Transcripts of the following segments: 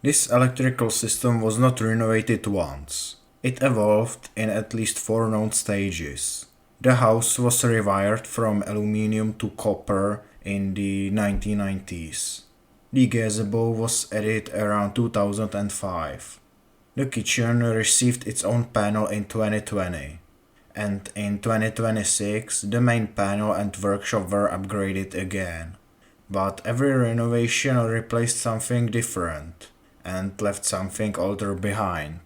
This electrical system was not renovated once. It evolved in at least 4 known stages. The house was rewired from aluminium to copper in the 1990s. The gazebo was added around 2005. The kitchen received its own panel in 2020. And in 2026 the main panel and workshop were upgraded again. But every renovation replaced something different and left something older behind.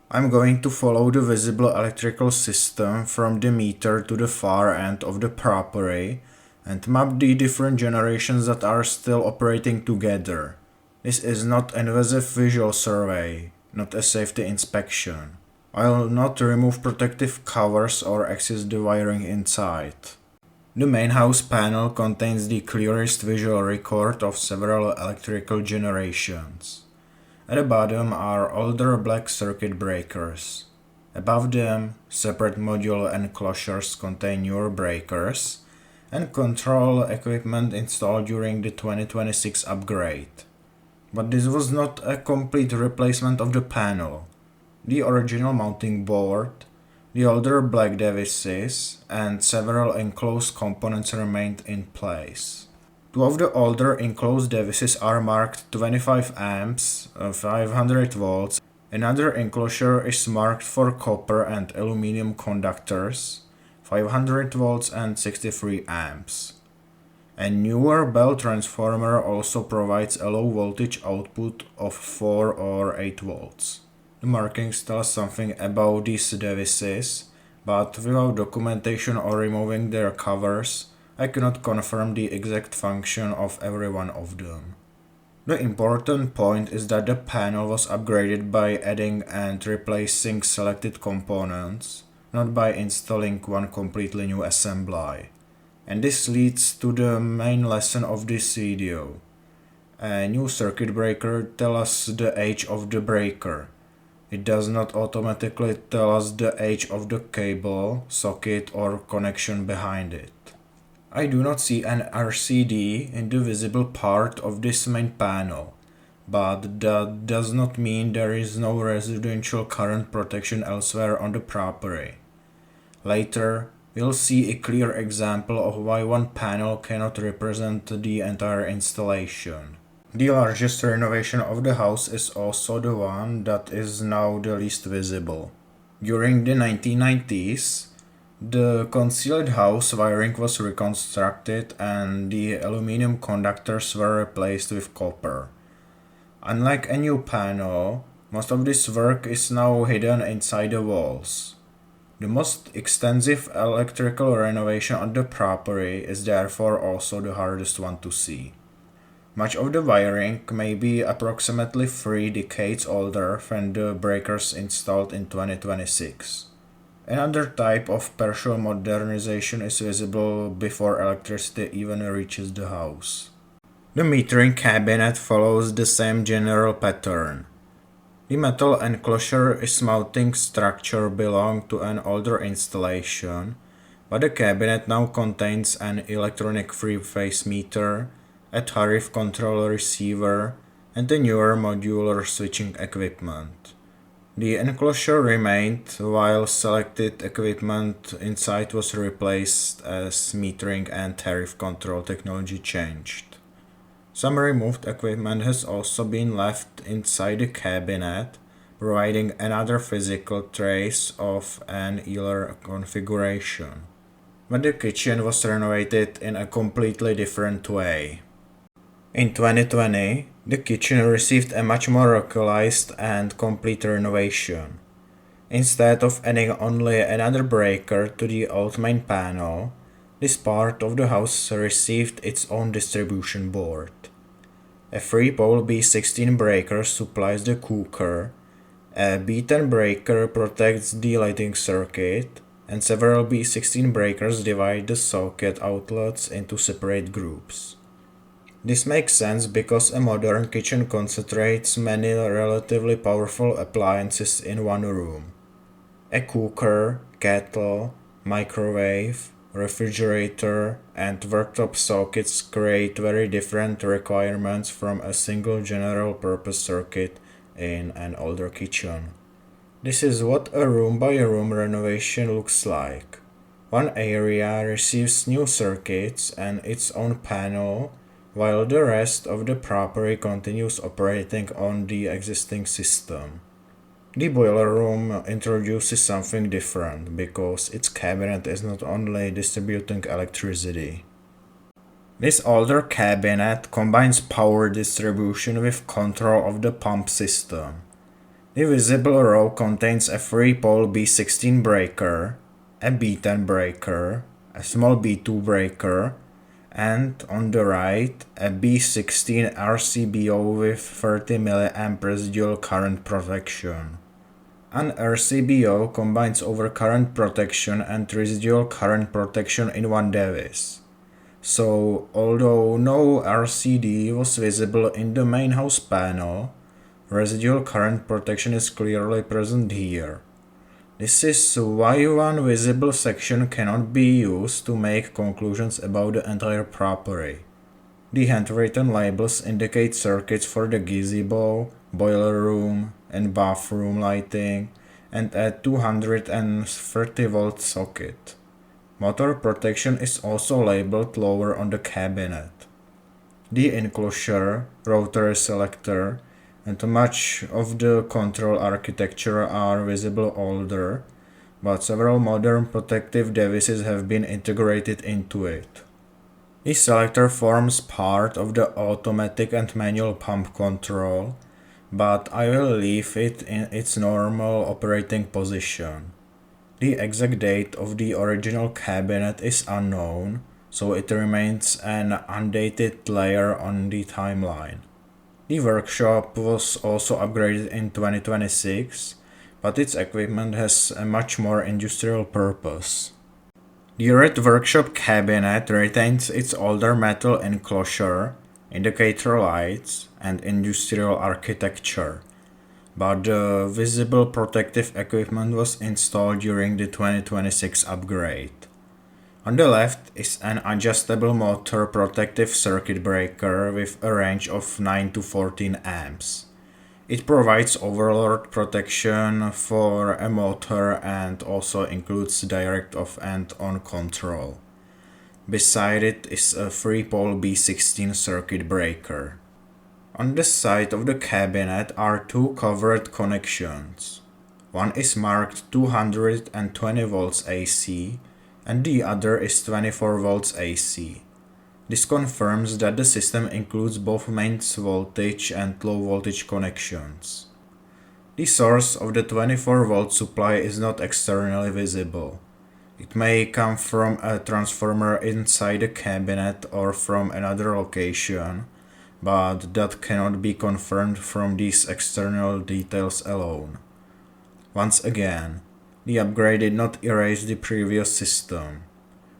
I'm going to follow the visible electrical system from the meter to the far end of the property and map the different generations that are still operating together. This is not an invasive visual survey, not a safety inspection. I will not remove protective covers or access the wiring inside. The main house panel contains the clearest visual record of several electrical generations. At the bottom are older black circuit breakers. Above them, separate modular enclosures contain newer breakers and control equipment installed during the 2026 upgrade. But this was not a complete replacement of the panel. The original mounting board, the older black devices, and several enclosed components remained in place. 2 of the older enclosed devices are marked 25 amps, 500 volts. Another enclosure is marked for copper and aluminium conductors, 500 volts and 63 amps. A newer bell transformer also provides a low voltage output of 4 or 8 volts. The markings tell us something about these devices, but without documentation or removing their covers, I cannot confirm the exact function of every one of them. The important point is that the panel was upgraded by adding and replacing selected components, not by installing one completely new assembly. And this leads to the main lesson of this video. A new circuit breaker tells us the age of the breaker. It does not automatically tell us the age of the cable, socket or connection behind it. I do not see an RCD in the visible part of this main panel, but that does not mean there is no residential current protection elsewhere on the property. Later, we'll see a clear example of why one panel cannot represent the entire installation. The largest renovation of the house is also the one that is now the least visible. During the 1990s, the concealed house wiring was reconstructed and the aluminium conductors were replaced with copper. Unlike a new panel, most of this work is now hidden inside the walls. The most extensive electrical renovation on the property is therefore also the hardest one to see. Much of the wiring may be approximately 3 decades older than the breakers installed in 2026. Another type of partial modernization is visible before electricity even reaches the house. The metering cabinet follows the same general pattern. The metal enclosure is mounting structure belonged to an older installation, but the cabinet now contains an electronic three-phase meter, a tariff control receiver, and a newer modular switching equipment. The enclosure remained while selected equipment inside was replaced as metering and tariff control technology changed. Some removed equipment has also been left inside the cabinet, providing another physical trace of an earlier configuration. But the kitchen was renovated in a completely different way. In 2020, the kitchen received a much more localized and complete renovation. Instead of adding only another breaker to the old main panel, this part of the house received its own distribution board. A 3-pole B16 breaker supplies the cooker, a B10 breaker protects the lighting circuit, and several B16 breakers divide the socket outlets into separate groups. This makes sense because a modern kitchen concentrates many relatively powerful appliances in one room. A cooker, kettle, microwave, refrigerator, and worktop sockets create very different requirements from a single general purpose circuit in an older kitchen. This is what a room-by-room renovation looks like. One area receives new circuits and its own panel, while the rest of the property continues operating on the existing system. The boiler room introduces something different because its cabinet is not only distributing electricity. This older cabinet combines power distribution with control of the pump system. The visible row contains a 3-pole B16 breaker, a B10 breaker, a small B2 breaker, and on the right, a B16 RCBO with 30 mA residual current protection. An RCBO combines overcurrent protection and residual current protection in one device. So, although no RCD was visible in the main house panel, residual current protection is clearly present here. This is why one visible section cannot be used to make conclusions about the entire property. The handwritten labels indicate circuits for the gazebo, boiler room, and bathroom lighting, and a 230 volt socket. Motor protection is also labeled lower on the cabinet. The enclosure, rotary selector, and much of the control architecture are visible older, but several modern protective devices have been integrated into it. The selector forms part of the automatic and manual pump control, but I will leave it in its normal operating position. The exact date of the original cabinet is unknown, so it remains an undated layer on the timeline. The workshop was also upgraded in 2026, but its equipment has a much more industrial purpose. The red workshop cabinet retains its older metal enclosure, indicator lights, and industrial architecture, but the visible protective equipment was installed during the 2026 upgrade. On the left is an adjustable motor protective circuit breaker with a range of 9 to 14 amps. It provides overload protection for a motor and also includes direct off and on control. Beside it is a 3-pole B16 circuit breaker. On the side of the cabinet are two covered connections. One is marked 220 volts AC and the other is 24 volts AC. This confirms that the system includes both mains voltage and low voltage connections. The source of the 24 volt supply is not externally visible. It may come from a transformer inside the cabinet or from another location, but that cannot be confirmed from these external details alone. Once again, the upgrade did not erase the previous system.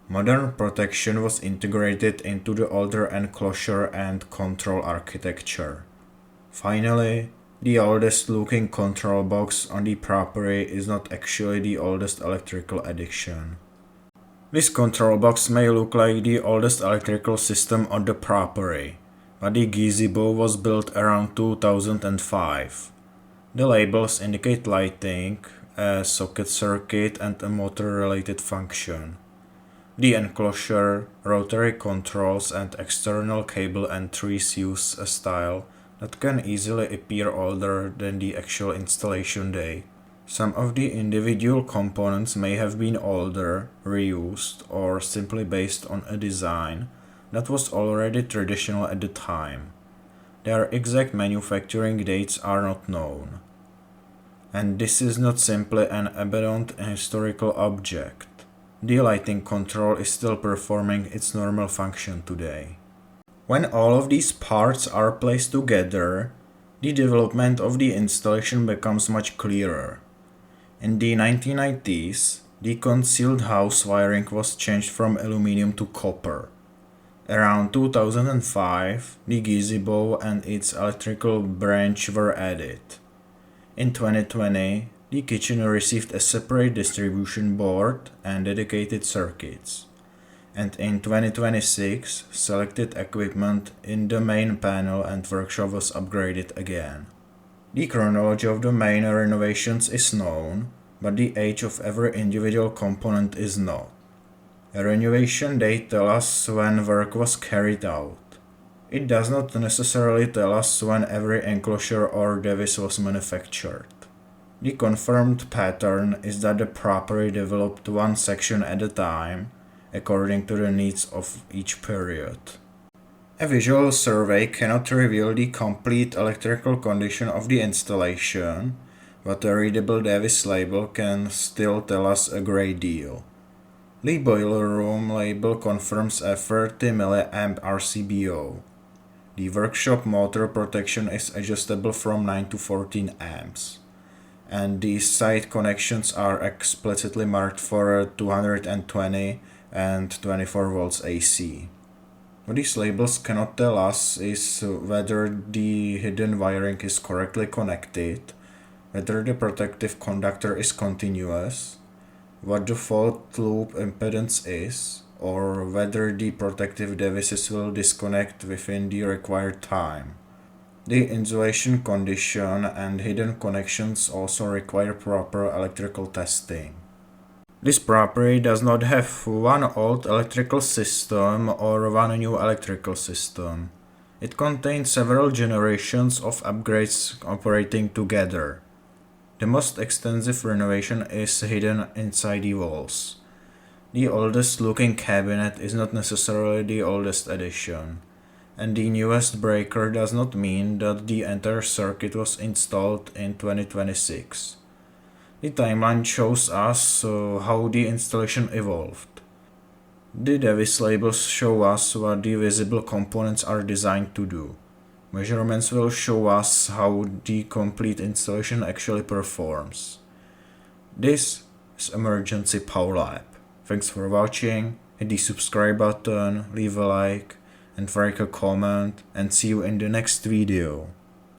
Modern protection was integrated into the older enclosure and control architecture. Finally, the oldest looking control box on the property is not actually the oldest electrical addition. This control box may look like the oldest electrical system on the property, but the Gazebo was built around 2005. The labels indicate lighting, a socket circuit, and a motor-related function. The enclosure, rotary controls, and external cable entries use a style that can easily appear older than the actual installation date. Some of the individual components may have been older, reused, or simply based on a design that was already traditional at the time. Their exact manufacturing dates are not known. And this is not simply an abandoned historical object. The lighting control is still performing its normal function today. When all of these parts are placed together, the development of the installation becomes much clearer. In the 1990s, the concealed house wiring was changed from aluminium to copper. Around 2005, the Gazebo and its electrical branch were added. In 2020, the kitchen received a separate distribution board and dedicated circuits. and in 2026 selected equipment in the main panel and workshop was upgraded again. The chronology of the main renovations is known, but the age of every individual component is not. A renovation date tells us when work was carried out. It does not necessarily tell us when every enclosure or device was manufactured. The confirmed pattern is that the property developed one section at a time, according to the needs of each period. A visual survey cannot reveal the complete electrical condition of the installation, but a readable device label can still tell us a great deal. The boiler room label confirms a 30 mA RCBO. The workshop motor protection is adjustable from 9 to 14 amps, and the side connections are explicitly marked for 220 and 24 volts AC. What these labels cannot tell us is whether the hidden wiring is correctly connected, whether the protective conductor is continuous, what the fault loop impedance is, or whether the protective devices will disconnect within the required time. The insulation condition and hidden connections also require proper electrical testing. This property does not have one old electrical system or one new electrical system. It contains several generations of upgrades operating together. The most extensive renovation is hidden inside the walls. The oldest looking cabinet is not necessarily the oldest addition, and the newest breaker does not mean that the entire circuit was installed in 2026. The timeline shows us how the installation evolved. The device labels show us what the visible components are designed to do. Measurements will show us how the complete installation actually performs. This is Emergency Power Lab. Thanks for watching, hit the subscribe button, leave a like, and write a comment, and see you in the next video.